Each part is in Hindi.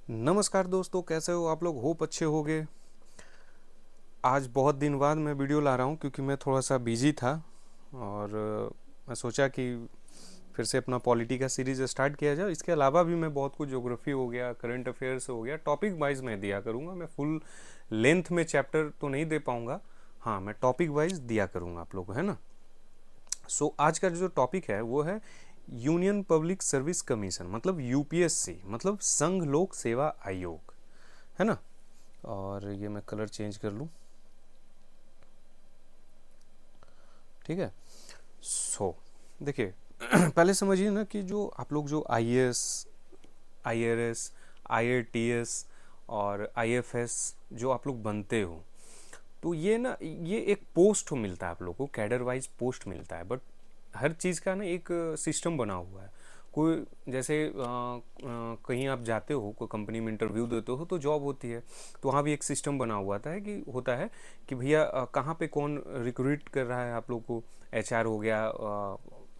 नमस्कार दोस्तों, कैसे हो आप लोग? होप अच्छे होगे। आज बहुत दिन बाद मैं वीडियो ला रहा हूँ क्योंकि मैं थोड़ा सा बिजी था और मैं सोचा कि फिर से अपना पॉलिटी का सीरीज स्टार्ट किया जाए। इसके अलावा भी मैं बहुत कुछ ज्योग्राफी हो गया, करंट अफेयर्स हो गया, टॉपिक वाइज मैं दिया करूँगा। मैं फुल लेंथ में चैप्टर तो नहीं दे पाऊँगा। हाँ, मैं टॉपिक वाइज दिया करूँगा आप लोग को, है ना। आज का जो टॉपिक है वो है यूनियन पब्लिक सर्विस कमीशन, मतलब यूपीएससी, मतलब संघ लोक सेवा आयोग, है ना। और ये मैं कलर चेंज कर लूँ, ठीक है। देखिए पहले समझिए ना कि जो आप लोग जो आईएएस, आईआरएस, आईआरटीएस और आईएफएस जो आप लोग बनते हो, तो ये एक पोस्ट मिलता है आप लोग को, कैडर वाइज पोस्ट मिलता है। बट हर चीज़ का ना एक सिस्टम बना हुआ है। कोई जैसे कहीं आप जाते हो, कोई कंपनी में इंटरव्यू देते हो तो जॉब होती है, तो वहाँ भी एक सिस्टम बना हुआ होता है कि भैया कहाँ पे कौन रिक्रूट कर रहा है आप लोग को। एचआर हो गया,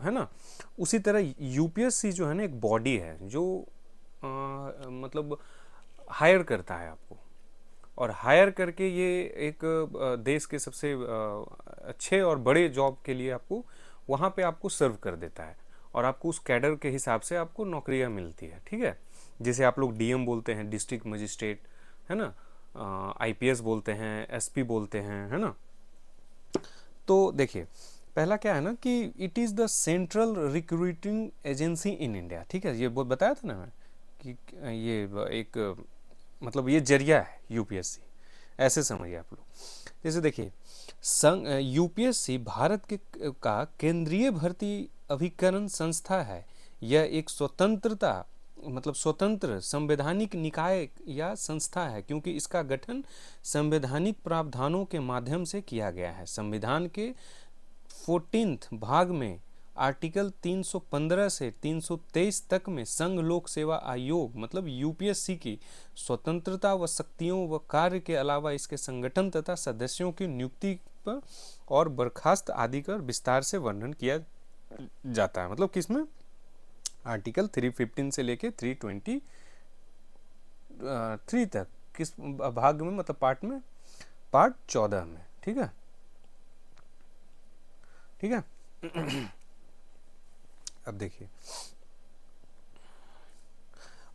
है ना। उसी तरह यूपीएससी जो है ना, एक बॉडी है जो मतलब हायर करता है आपको, और हायर करके ये एक देश के सबसे अच्छे और बड़े जॉब के लिए आपको वहाँ पे आपको सर्व कर देता है, और आपको उस कैडर के हिसाब से आपको नौकरियाँ मिलती है, ठीक है। जैसे आप लोग डीएम बोलते हैं, डिस्ट्रिक्ट मजिस्ट्रेट, है ना। आईपीएस बोलते हैं, एसपी बोलते हैं, है ना। तो देखिए, पहला क्या है ना कि it is the central recruiting agency in India, ठीक है। ये बहुत बताया था ना मैं कि ये एक मतलब ये जरिया है यूपीएससी, ऐसे समझिए आप लोग। जैसे देखिए, संघ यूपीएससी भारत के का केंद्रीय भर्ती अभिकरण संस्था है। यह एक स्वतंत्र संवैधानिक निकाय या संस्था है, क्योंकि इसका गठन संवैधानिक प्रावधानों के माध्यम से किया गया है। संविधान के 14th भाग में आर्टिकल 315 से 323 तक में संघ लोक सेवा आयोग मतलब यूपीएससी की स्वतंत्रता व शक्तियों व कार्य के अलावा इसके संगठन तथा सदस्यों की नियुक्ति पर और बर्खास्त आदि का विस्तार से वर्णन किया जाता है। मतलब किसमें? आर्टिकल 315 से लेके 323 तक, किस भाग में? मतलब पार्ट में, पार्ट 14 में, ठीक है, ठीक है। अब देखिए,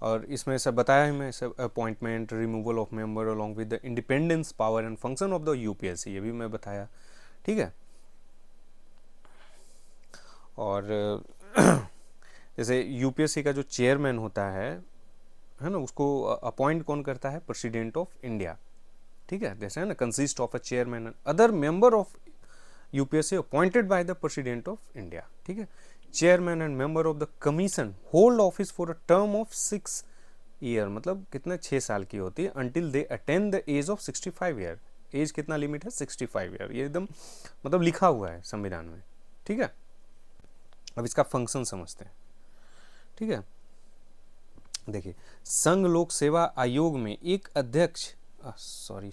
और इसमें सब बताया है मैं, सब appointment, removal of member along with the independence, power and function of the UPSC, ये भी मैं बताया, ठीक है। और जैसे यूपीएससी का जो चेयरमैन होता है ना, उसको अपॉइंट कौन करता है? प्रेसिडेंट ऑफ इंडिया, ठीक है। जैसे है ना, consist of a chairman and other member of UPSC appointed by the president of India, ठीक है। Chairman and member of the commission hold office for a term of 6 year, मतलब कितने? 6 साल की होती है, until they attain the age of 65 year. Age कितना लिमिट है? 65 ईयर। ये एकदम मतलब लिखा हुआ है संविधान में, ठीक है। अब इसका फंक्शन समझते हैं, ठीक है। देखिए, संघ लोक सेवा आयोग में एक अध्यक्ष, सॉरी,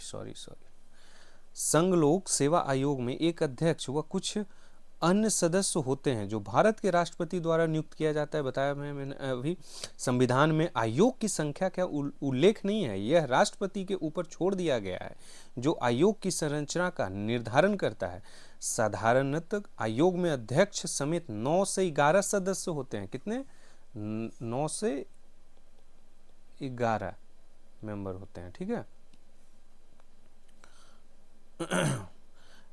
संघ लोक सेवा आयोग में एक अध्यक्ष व कुछ अन्य सदस्य होते हैं जो भारत के राष्ट्रपति द्वारा नियुक्त किया जाता है। बताया मैंने अभी, संविधान में आयोग की संख्या क्या उल्लेख नहीं है, यह राष्ट्रपति के ऊपर छोड़ दिया गया है, जो आयोग की संरचना का निर्धारण करता है। साधारणतः आयोग में अध्यक्ष समेत 9 से 11 सदस्य होते हैं। कितने? 9 से 11 मेंबर होते हैं, ठीक है,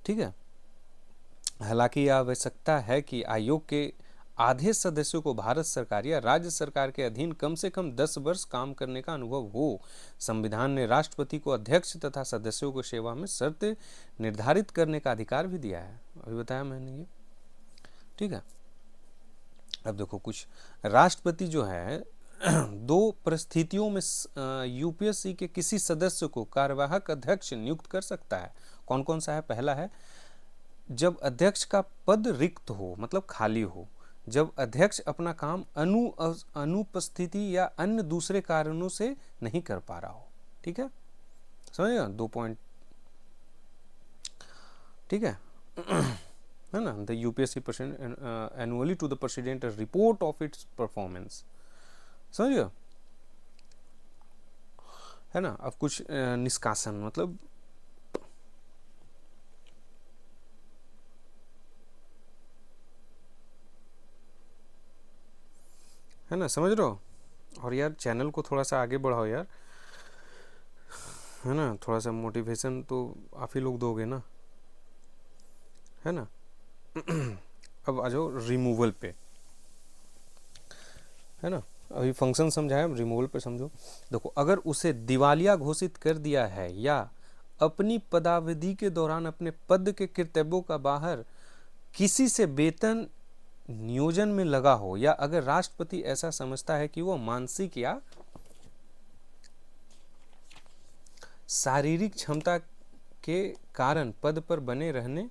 ठीक है। हालांकि यह आवश्यकता है कि आयोग के आधे सदस्यों को भारत सरकार या राज्य सरकार के अधीन कम से कम 10 वर्ष काम करने का अनुभव हो। संविधान ने राष्ट्रपति को अध्यक्ष तथा सदस्यों को सेवा में शर्तें निर्धारित करने का अधिकार भी दिया है, अभी बताया मैंने ये, ठीक है। अब देखो, कुछ राष्ट्रपति जो है दो परिस्थितियों में यूपीएससी के किसी सदस्य को कार्यवाहक अध्यक्ष नियुक्त कर सकता है। कौन कौन सा है? पहला है जब अध्यक्ष का पद रिक्त हो, मतलब खाली हो, जब अध्यक्ष अपना काम अनुपस्थिति या अन्य दूसरे कारणों से नहीं कर पा रहा हो, ठीक है, समझिएगा 2 पॉइंट, ठीक है ना। The UPSC annually to the president report of its performance, समझिए। है ना। अब कुछ निष्कासन मतलब है ना, समझ रहे हो। और यार चैनल को थोड़ा सा आगे बढ़ाओ यार, है ना, थोड़ा सा मोटिवेशन तो आप ही लोग दोगे ना, है ना। अब आ जाओ रिमूवल पे, है ना। अभी फंक्शन समझाया, रिमूवल पे समझो। देखो, अगर उसे दिवालिया घोषित कर दिया है या अपनी पदावधि के दौरान अपने पद के कर्तव्यों का बाहर किसी से वेतन नियोजन में लगा हो, या अगर राष्ट्रपति ऐसा समझता है कि वह मानसिक या शारीरिक क्षमता के कारण पद पर बने रहने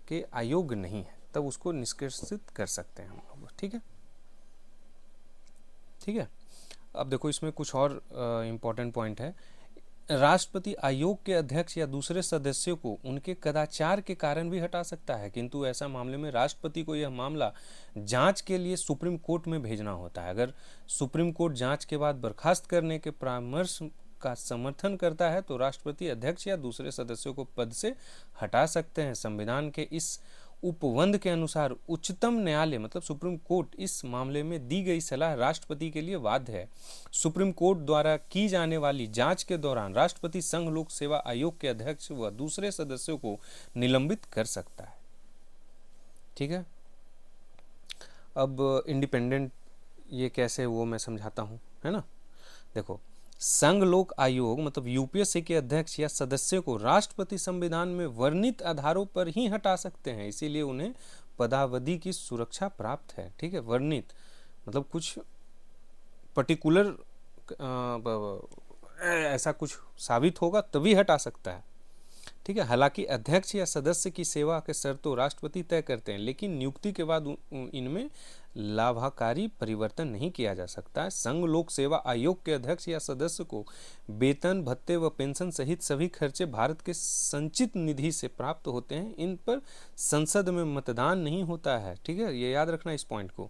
के अयोग्य नहीं है, तब उसको निष्कासित कर सकते हैं हम लोग। ठीक है, ठीक है। अब देखो इसमें कुछ और इम्पोर्टेंट पॉइंट है। राष्ट्रपति आयोग के अध्यक्ष या दूसरे सदस्यों को उनके कदाचार के कारण भी हटा सकता है, किंतु ऐसा मामले में राष्ट्रपति को यह मामला जांच के लिए सुप्रीम कोर्ट में भेजना होता है। अगर सुप्रीम कोर्ट जांच के बाद बर्खास्त करने के परामर्श का समर्थन करता है तो राष्ट्रपति अध्यक्ष या दूसरे सदस्यों को पद से हटा सकते हैं। संविधान के इस उपबंध के अनुसार उच्चतम न्यायालय मतलब सुप्रीम कोर्ट इस मामले में दी गई सलाह राष्ट्रपति के लिए बाध्य है। सुप्रीम कोर्ट द्वारा की जाने वाली जांच के दौरान राष्ट्रपति संघ लोक सेवा आयोग के अध्यक्ष व दूसरे सदस्यों को निलंबित कर सकता है। ठीक है। अब इंडिपेंडेंट ये कैसे वो मैं समझाता हूँ, है ना। देखो, संघ लोक आयोग मतलब यूपीएससी के अध्यक्ष या सदस्य को राष्ट्रपति संविधान में वर्णित आधारों पर ही हटा सकते हैं, इसीलिए उन्हें पदावधि की सुरक्षा प्राप्त है। ठीक है, वर्णित मतलब कुछ पर्टिकुलर ऐसा कुछ साबित होगा तभी हटा सकता है। ठीक है, हालांकि अध्यक्ष या सदस्य की सेवा के शर्तों राष्ट्रपति तय करते हैं, लेकिन नियुक्ति के बाद इनमें लाभकारी परिवर्तन नहीं किया जा सकता है। संघ लोक सेवा आयोग के अध्यक्ष या सदस्य को वेतन भत्ते व पेंशन सहित सभी खर्चे भारत के संचित निधि से प्राप्त होते हैं। इन पर संसद में मतदान नहीं होता है। ठीक है, ये याद रखना इस पॉइंट को।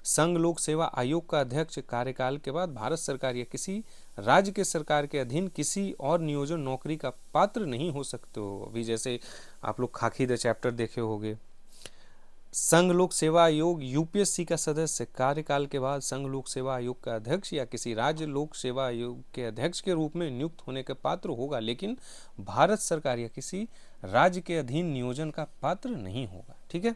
संघ लोक सेवा आयोग का अध्यक्ष कार्यकाल के बाद भारत सरकार या किसी राज्य के सरकार के अधीन किसी और नियोजन नौकरी का पात्र नहीं हो सकते हो। अभी जैसे आप लोग खाकी द चैप्टर देखे होंगे। संघ लोक सेवा आयोग यूपीएससी का सदस्य कार्यकाल के बाद संघ लोक सेवा आयोग का अध्यक्ष या किसी राज्य लोक सेवा आयोग के अध्यक्ष के रूप में नियुक्त होने का पात्र होगा, लेकिन भारत सरकार या किसी राज्य के अधीन नियोजन का पात्र नहीं होगा। ठीक है,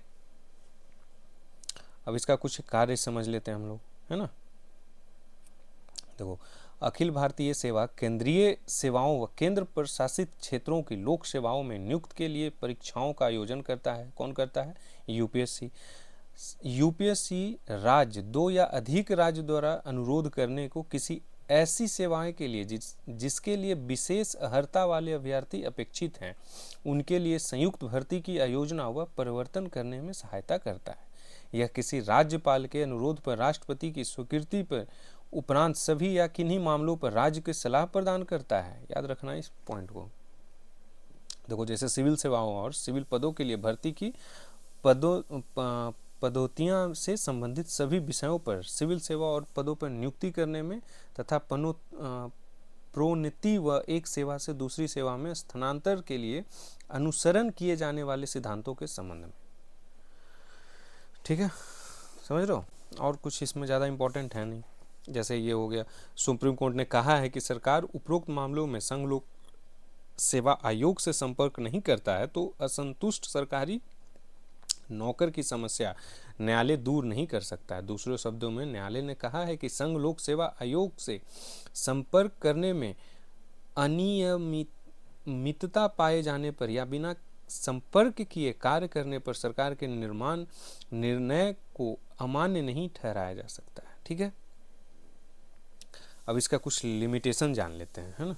अब इसका कुछ कार्य समझ लेते हैं हम लोग, है ना। देखो, अखिल भारतीय सेवा केंद्रीय सेवाओं व केंद्र प्रशासित क्षेत्रों की लोक सेवाओं में नियुक्त के लिए परीक्षाओं का आयोजन करता है। कौन करता है? यूपीएससी। यूपीएससी राज्य, दो या अधिक राज्य द्वारा अनुरोध करने को किसी ऐसी सेवाएं के लिए जिसके लिए विशेष अर्हता वाले अभ्यर्थी अपेक्षित हैं, उनके लिए संयुक्त भर्ती की आयोजना व परिवर्तन करने में सहायता करता है। यह किसी राज्यपाल के अनुरोध पर राष्ट्रपति की स्वीकृति पर उपरांत सभी या किन्हीं मामलों पर राज्य की सलाह प्रदान करता है। याद रखना इस पॉइंट को। देखो, जैसे सिविल सेवाओं और सिविल पदों के लिए भर्ती की पदोतियां से संबंधित सभी विषयों पर सिविल सेवा और पदों पर नियुक्ति करने में तथा प्रोन्नति व एक सेवा से दूसरी सेवा में स्थानांतर के लिए अनुसरण किए जाने वाले सिद्धांतों के संबंध में। ठीक है, समझ रहे हो। और कुछ इसमें ज़्यादा इम्पोर्टेंट है नहीं। जैसे ये हो गया, सुप्रीम कोर्ट ने कहा है कि सरकार उपरोक्त मामलों में संघ लोक सेवा आयोग से संपर्क नहीं करता है तो असंतुष्ट सरकारी नौकर की समस्या न्यायालय दूर नहीं कर सकता है। दूसरे शब्दों में न्यायालय ने कहा है कि संघ लोक सेवा आयोग से संपर्क करने में अनियमितता पाए जाने पर या बिना संपर्क किए कार्य करने पर सरकार के निर्णय को अमान्य नहीं ठहराया जा सकता है। ठीक है, अब इसका कुछ लिमिटेशन जान लेते हैं, है ना,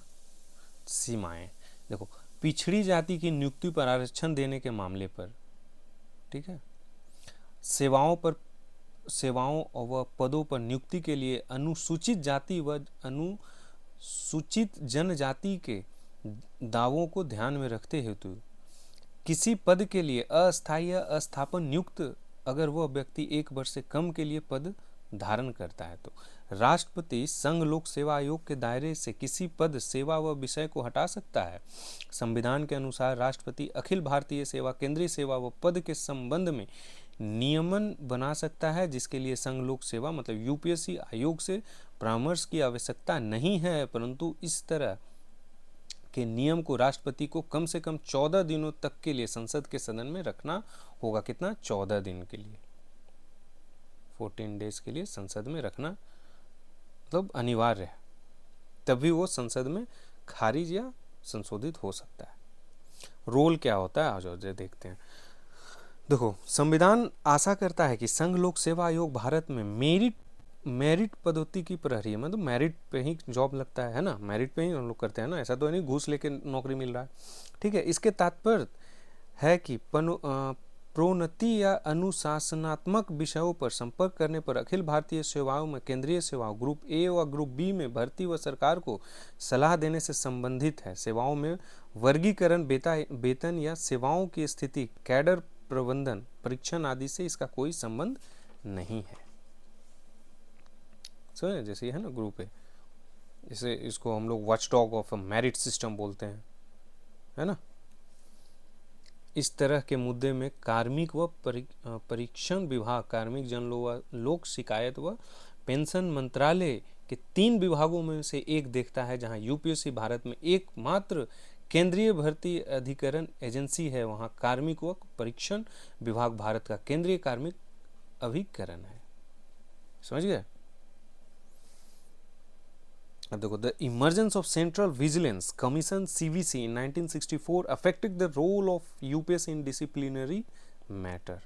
सीमाएं। देखो, पिछड़ी जाति की नियुक्ति पर आरक्षण देने के मामले पर, ठीक है, सेवाओं व पदों पर नियुक्ति के लिए अनुसूचित जाति व अनुसूचित जनजाति के दावों को ध्यान में रखते हेतु किसी पद के लिए अस्थायी या अस्थापन नियुक्त अगर वह व्यक्ति 1 वर्ष से कम के लिए पद धारण करता है तो राष्ट्रपति संघ लोक सेवा आयोग के दायरे से किसी पद, सेवा व विषय को हटा सकता है। संविधान के अनुसार राष्ट्रपति अखिल भारतीय सेवा, केंद्रीय सेवा व पद के संबंध में नियमन बना सकता है, जिसके लिए संघ लोक सेवा मतलब यूपीएससी आयोग से परामर्श की आवश्यकता नहीं है, परंतु इस तरह के नियम को राष्ट्रपति को कम से कम 14 दिनों तक के लिए संसद के सदन में रखना होगा। कितना? 14 दिन के लिए, 14 डेज के लिए संसद में रखना मतलब अनिवार्य है, तभी वो संसद में खारिज या संशोधित हो सकता है। रोल क्या होता है, आज देखते हैं। देखो, संविधान आशा करता है कि संघ लोक सेवा आयोग भारत में मेरिट पद्धति की प्रहरी है, मतलब मेरिट पे ही जॉब लगता है ना, मेरिट पे ही हम लोग करते हैं ना, ऐसा तो नहीं घूस लेके नौकरी मिल रहा है। ठीक है, इसके तात्पर्य है कि प्रोन्नति या अनुशासनात्मक विषयों पर संपर्क करने पर अखिल भारतीय सेवाओं में केंद्रीय सेवाओं ग्रुप ए व ग्रुप बी में भर्ती व सरकार को सलाह देने से संबंधित है। सेवाओं में वर्गीकरण, वेतन या सेवाओं की स्थिति, कैडर प्रबंधन, परीक्षण आदि से इसका कोई संबंध नहीं है। समझे? जैसे ये है ना ग्रुप ए, जैसे इसको हम लोग watchdog of a merit system बोलते हैं, है ना। इस तरह के मुद्दे में कार्मिक व परीक्षण विभाग, कार्मिक जन लोक शिकायत व पेंशन मंत्रालय के 3 विभागों में से एक देखता है। जहां यूपीएससी भारत में एकमात्र केंद्रीय भर्ती अधिकरण एजेंसी है, वहां कार्मिक व परीक्षण विभाग भारत का केंद्रीय कार्मिक अभिकरण है। समझ गए? अब देखो, the emergence of central vigilance commission CVC in 1964 affected the role of UPSC in disciplinary matter.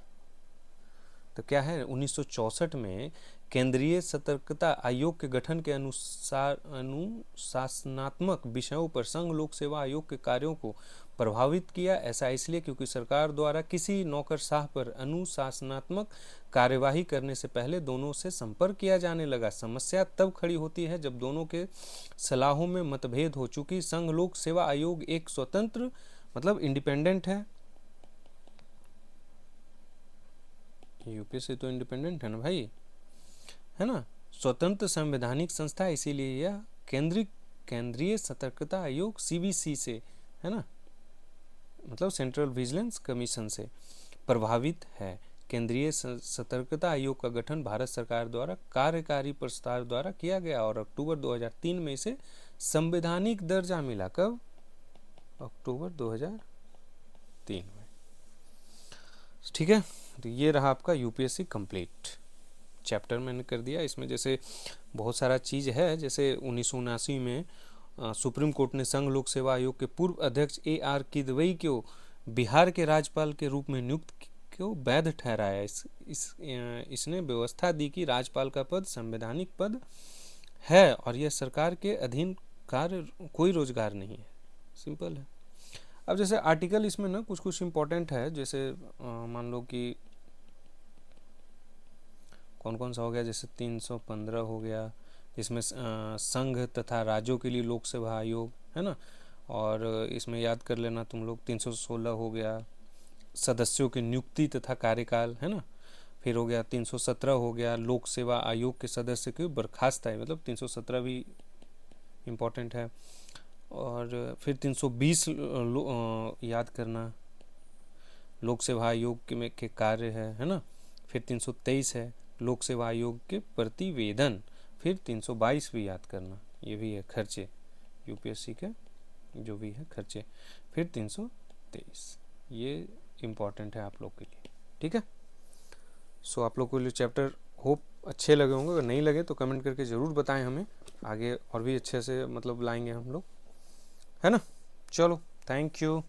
तो क्या है, 1964 में केंद्रीय सतर्कता आयोग के गठन के अनुसार अनुशासनात्मक विषयों पर संघ लोक सेवा आयोग के कार्यों को प्रभावित किया। ऐसा इसलिए क्योंकि सरकार द्वारा किसी नौकरशाह पर अनुशासनात्मक कार्यवाही करने से पहले दोनों से संपर्क किया जाने लगा। समस्या तब खड़ी होती है जब दोनों के सलाहों में मतभेद हो। चूंकि संघ लोक सेवा आयोग एक स्वतंत्र मतलब इंडिपेंडेंट है, यूपीएससी तो इंडिपेंडेंट है ना भाई, है ना, स्वतंत्र संवैधानिक संस्था, इसीलिए यह केंद्रीय सतर्कता आयोग सीवीसी से, है ना, मतलब सेंट्रल विजिलेंस कमीशन से प्रभावित है। केंद्रीय सतर्कता आयोग का गठन भारत सरकार द्वारा कार्यकारी प्रस्ताव द्वारा किया गया और अक्टूबर 2003 में इसे संवैधानिक दर्जा मिला। कब? अक्टूबर 2003 में। ठीक है, तो ये रहा आपका यूपीएससी कंप्लीट चैप्टर मैंने कर दिया। इसमें जैसे बहुत सारा चीज़ है, जैसे 1979 में सुप्रीम कोर्ट ने संघ लोक सेवा आयोग के पूर्व अध्यक्ष AR किदवई को बिहार के राज्यपाल के रूप में नियुक्त को वैध ठहराया। इसने व्यवस्था दी कि राज्यपाल का पद संवैधानिक पद है और यह सरकार के अधीन कार्य कोई रोजगार नहीं है। सिंपल है। अब जैसे आर्टिकल इसमें ना कुछ कुछ इम्पोर्टेंट है, जैसे मान लो कि कौन कौन सा हो गया, जैसे 315 हो गया, इसमें संघ तथा राज्यों के लिए लोक सेवा आयोग, है ना, और इसमें याद कर लेना तुम लोग 316 हो गया सदस्यों की नियुक्ति तथा कार्यकाल, है ना, फिर हो गया 317 हो गया लोक सेवा आयोग के सदस्य की बर्खास्तगी, मतलब 317 भी इम्पोर्टेंट है। और फिर 320 याद करना लोक सेवा आयोग के कार्य है ना। फिर 323 है लोक सेवा आयोग के प्रतिवेदन। फिर 322 भी याद करना, ये भी है खर्चे, यूपीएससी के जो भी है खर्चे। फिर 323, ये इम्पॉर्टेंट है आप लोग के लिए। ठीक है, सो आप लोग को लिए चैप्टर होप अच्छे लगे होंगे, अगर नहीं लगे तो कमेंट करके ज़रूर बताएं, हमें आगे और भी अच्छे से मतलब लाएंगे हम लोग, है ना। चलो, थैंक यू।